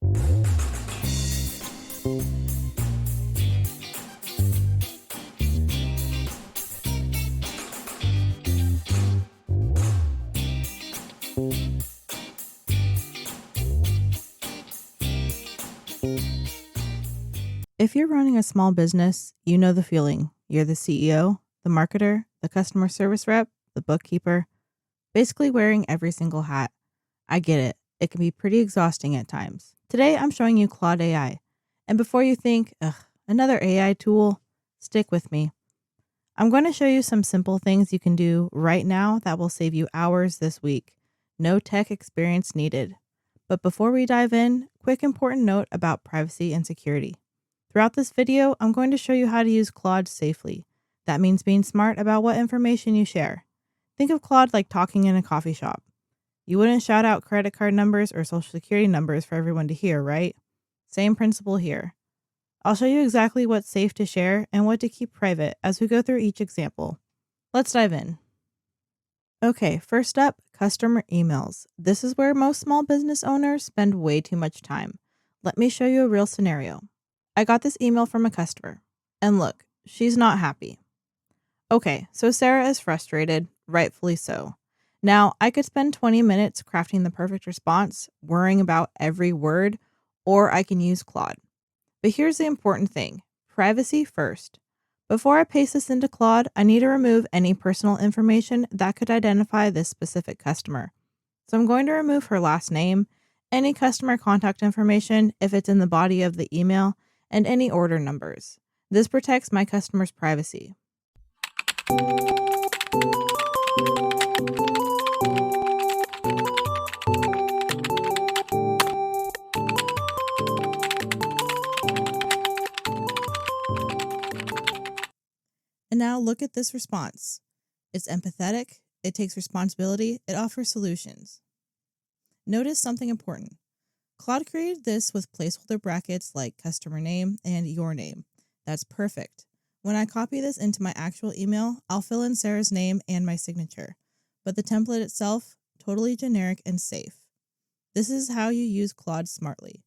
If you're running a small business, you know the feeling. You're the CEO, the marketer, the customer service rep, the bookkeeper, basically wearing every single hat. I get it. It can be pretty exhausting at times. Today, I'm showing you Claude AI. And before you think, ugh, another AI tool, stick with me. I'm going to show you some simple things you can do right now that will save you hours this week. No tech experience needed. But before we dive in, quick important note about privacy and security. Throughout this video, I'm going to show you how to use Claude safely. That means being smart about what information you share. Think of Claude like talking in a coffee shop. You wouldn't shout out credit card numbers or social security numbers for everyone to hear, right? Same principle here. I'll show you exactly what's safe to share and what to keep private as we go through each example. Let's dive in. Okay, first up, customer emails. This is where most small business owners spend way too much time. Let me show you a real scenario. I got this email from a customer, and look, she's not happy. Okay, so Sarah is frustrated, rightfully so. Now, I could spend 20 minutes crafting the perfect response, worrying about every word, or I can use Claude. But here's the important thing, privacy first. Before I paste this into Claude, I need to remove any personal information that could identify this specific customer. So I'm going to remove her last name, any customer contact information if it's in the body of the email, and any order numbers. This protects my customer's privacy. And now look at this response. It's empathetic, it takes responsibility, it offers solutions. Notice something important. Claude created this with placeholder brackets like customer name and your name. That's perfect. When I copy this into my actual email, I'll fill in Sarah's name and my signature. But the template itself, totally generic and safe. This is how you use Claude smartly.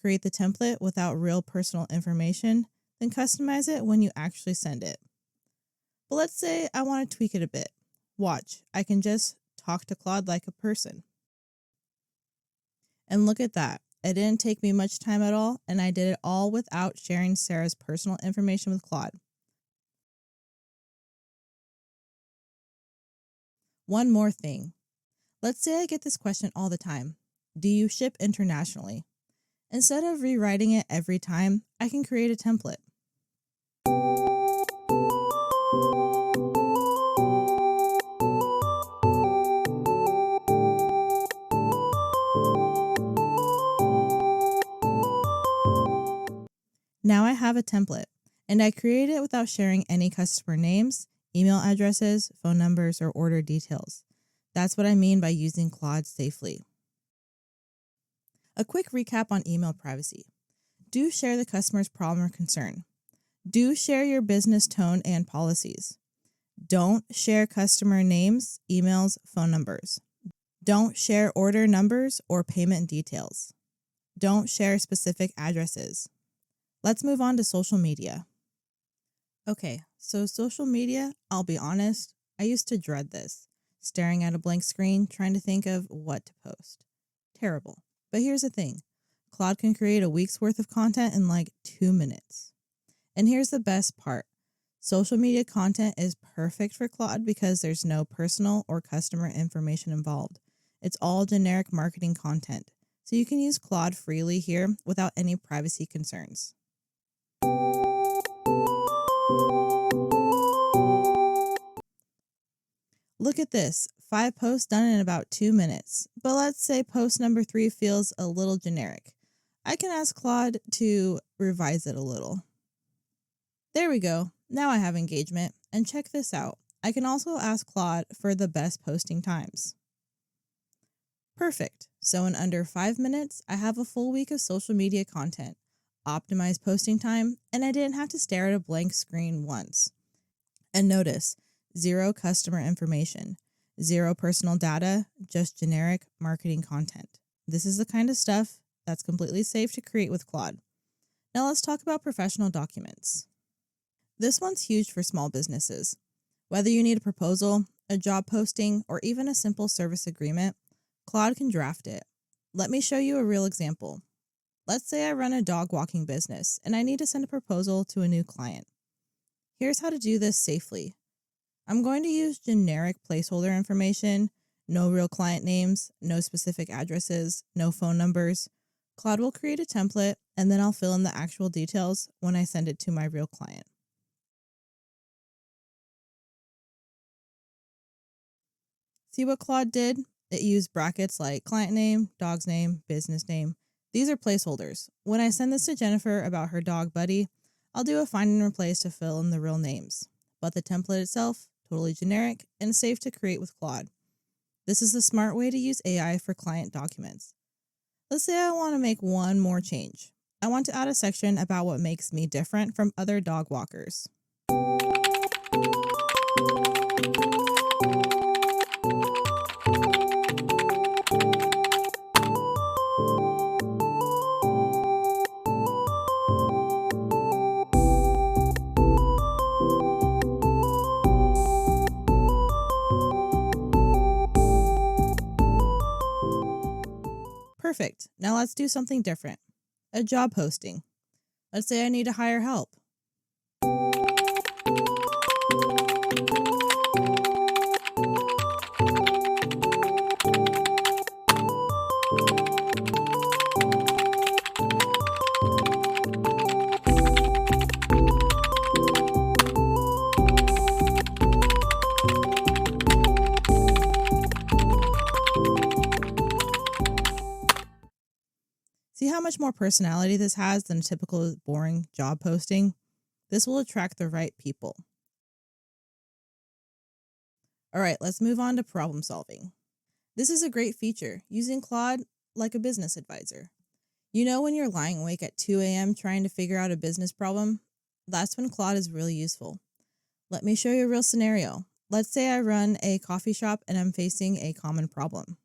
Create the template without real personal information, then customize it when you actually send it. But let's say I want to tweak it a bit. Watch, I can just talk to Claude like a person. And look at that. It didn't take me much time at all, and I did it all without sharing Sarah's personal information with Claude. One more thing. Let's say I get this question all the time. Do you ship internationally? Instead of rewriting it every time, I can create a template. Now I have a template, and I create it without sharing any customer names, email addresses, phone numbers, or order details. That's what I mean by using Claude safely. A quick recap on email privacy. Do share the customer's problem or concern. Do share your business tone and policies. Don't share customer names, emails, phone numbers. Don't share order numbers or payment details. Don't share specific addresses. Let's move on to social media. Okay, so social media, I'll be honest, I used to dread this. Staring at a blank screen, trying to think of what to post. Terrible. But here's the thing. Claude can create a week's worth of content in like 2 minutes. And here's the best part. Social media content is perfect for Claude because there's no personal or customer information involved. It's all generic marketing content. So you can use Claude freely here without any privacy concerns. Look at this, 5 posts done in about 2 minutes. But let's say post number 3 feels a little generic. I can ask Claude to revise it a little. There we go. Now I have engagement. And check this out. I can also ask Claude for the best posting times. Perfect. So in under 5 minutes, I have a full week of social media content, optimized posting time, and I didn't have to stare at a blank screen once. And notice, 0 customer information, 0 personal data, just generic marketing content. This is the kind of stuff that's completely safe to create with Claude. Now let's talk about professional documents. This one's huge for small businesses. Whether you need a proposal, a job posting, or even a simple service agreement, Claude can draft it. Let me show you a real example. Let's say I run a dog walking business and I need to send a proposal to a new client. Here's how to do this safely. I'm going to use generic placeholder information, no real client names, no specific addresses, no phone numbers. Claude will create a template and then I'll fill in the actual details when I send it to my real client. See what Claude did? It used brackets like client name, dog's name, business name. These are placeholders. When I send this to Jennifer about her dog Buddy, I'll do a find and replace to fill in the real names. But the template itself, totally generic and safe to create with Claude. This is the smart way to use AI for client documents. Let's say I want to make one more change. I want to add a section about what makes me different from other dog walkers. Perfect. Now let's do something different. A job posting. Let's say I need to hire help. See how much more personality this has than a typical boring job posting? This will attract the right people. All right, let's move on to problem solving. This is a great feature, using Claude like a business advisor. You know when you're lying awake at 2 a.m. trying to figure out a business problem? That's when Claude is really useful. Let me show you a real scenario. Let's say I run a coffee shop and I'm facing a common problem.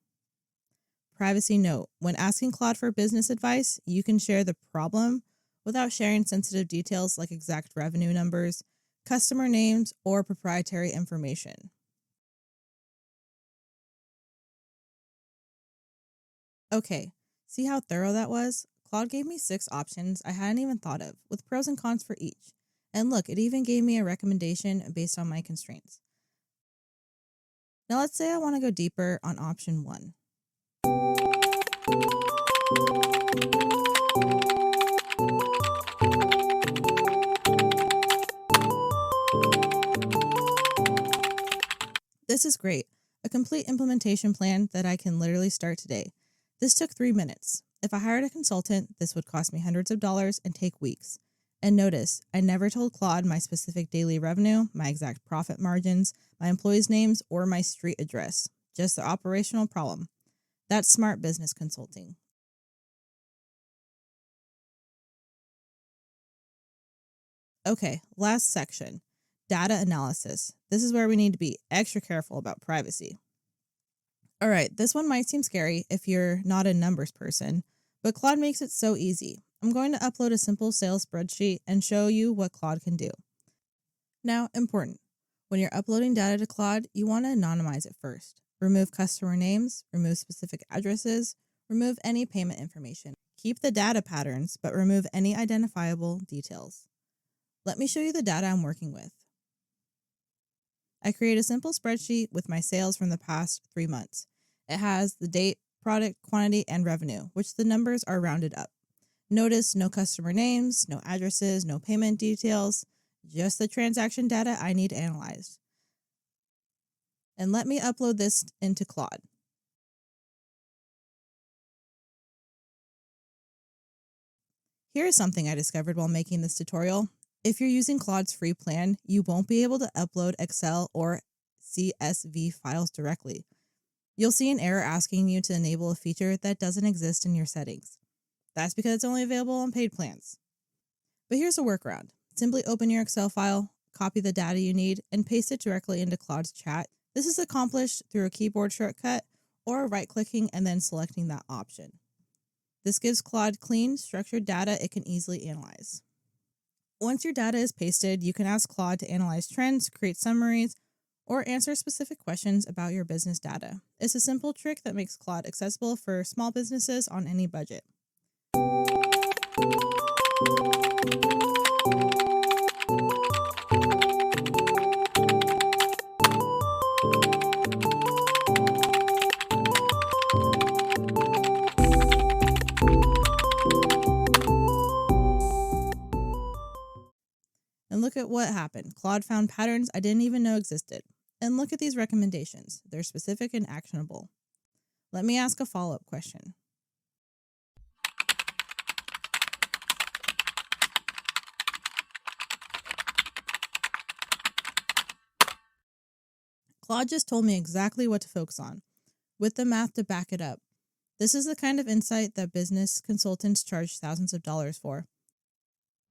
Privacy note: when asking Claude for business advice, you can share the problem without sharing sensitive details like exact revenue numbers, customer names, or proprietary information. Okay, see how thorough that was? Claude gave me 6 options I hadn't even thought of, with pros and cons for each. And look, it even gave me a recommendation based on my constraints. Now let's say I want to go deeper on option 1. This is great. A complete implementation plan that I can literally start today. This took 3 minutes. If I hired a consultant, this would cost me hundreds of dollars and take weeks. And notice, I never told Claude my specific daily revenue, my exact profit margins, my employees' names, or my street address. Just the operational problem. That's smart business consulting. Okay, last section. Data analysis. This is where we need to be extra careful about privacy. All right, this one might seem scary if you're not a numbers person, but Claude makes it so easy. I'm going to upload a simple sales spreadsheet and show you what Claude can do. Now, important. When you're uploading data to Claude, you want to anonymize it first. Remove customer names, remove specific addresses, remove any payment information. Keep the data patterns, but remove any identifiable details. Let me show you the data I'm working with. I create a simple spreadsheet with my sales from the past 3 months. It has the date, product, quantity, and revenue, which the numbers are rounded up. Notice no customer names, no addresses, no payment details, just the transaction data I need analyzed. And let me upload this into Claude. Here is something I discovered while making this tutorial. If you're using Claude's free plan, you won't be able to upload Excel or CSV files directly. You'll see an error asking you to enable a feature that doesn't exist in your settings. That's because it's only available on paid plans. But here's a workaround. Simply open your Excel file, copy the data you need, and paste it directly into Claude's chat. This is accomplished through a keyboard shortcut or right-clicking and then selecting that option. This gives Claude clean, structured data it can easily analyze. Once your data is pasted, you can ask Claude to analyze trends, create summaries, or answer specific questions about your business data. It's a simple trick that makes Claude accessible for small businesses on any budget. And look at what happened. Claude found patterns I didn't even know existed. And look at these recommendations. They're specific and actionable. Let me ask a follow-up question. Claude just told me exactly what to focus on, with the math to back it up. This is the kind of insight that business consultants charge thousands of dollars for.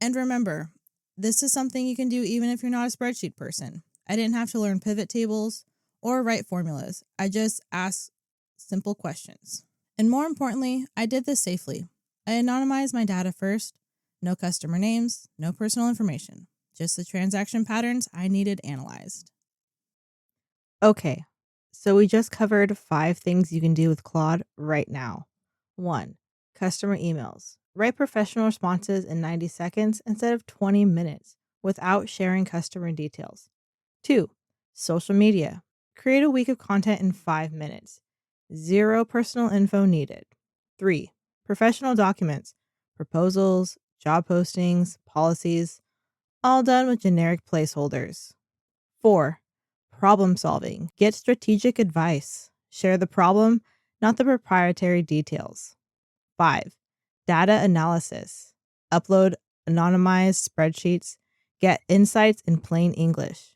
And remember, this is something you can do even if you're not a spreadsheet person. I didn't have to learn pivot tables or write formulas. I just asked simple questions. And more importantly, I did this safely. I anonymized my data first. No customer names, no personal information, just the transaction patterns I needed analyzed. Okay, so we just covered 5 things you can do with Claude right now. 1. Customer emails. Write professional responses in 90 seconds instead of 20 minutes without sharing customer details. 2. Social media. Create a week of content in 5 minutes. 0 personal info needed. 3. Professional documents. Proposals, job postings, policies, all done with generic placeholders. 4. Problem solving. Get strategic advice. Share the problem, not the proprietary details. 5. Data analysis. Upload anonymized spreadsheets. Get insights in plain English.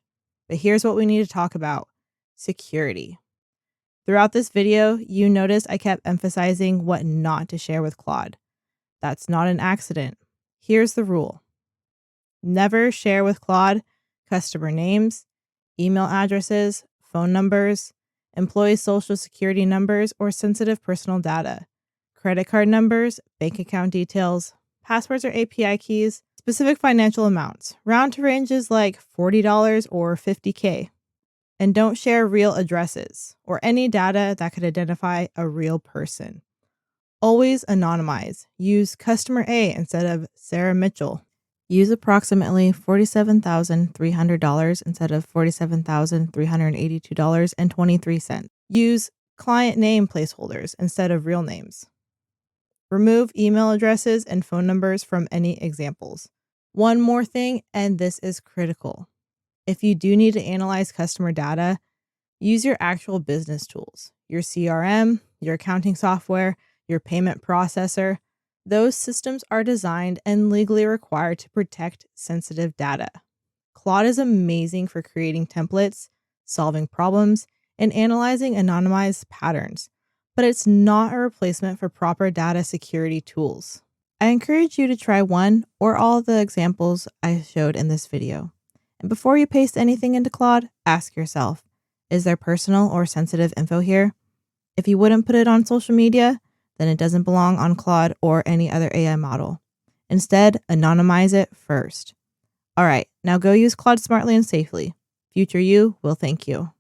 But here's what we need to talk about: security. Throughout this video, you noticed I kept emphasizing what not to share with Claude. That's not an accident. Here's the rule. Never share with Claude customer names, email addresses, phone numbers, employee social security numbers, or sensitive personal data, credit card numbers, bank account details, passwords or API keys, specific financial amounts, round to ranges like $40 or $50K. And don't share real addresses or any data that could identify a real person. Always anonymize. Use customer A instead of Sarah Mitchell. Use approximately $47,300 instead of $47,382.23. Use client name placeholders instead of real names. Remove email addresses and phone numbers from any examples. One more thing, and this is critical. If you do need to analyze customer data, use your actual business tools, your CRM, your accounting software, your payment processor. Those systems are designed and legally required to protect sensitive data. Claude is amazing for creating templates, solving problems, and analyzing anonymized patterns, but it's not a replacement for proper data security tools. I encourage you to try one or all of the examples I showed in this video. And before you paste anything into Claude, ask yourself, is there personal or sensitive info here? If you wouldn't put it on social media, then it doesn't belong on Claude or any other AI model. Instead, anonymize it first. All right, now go use Claude smartly and safely. Future you will thank you.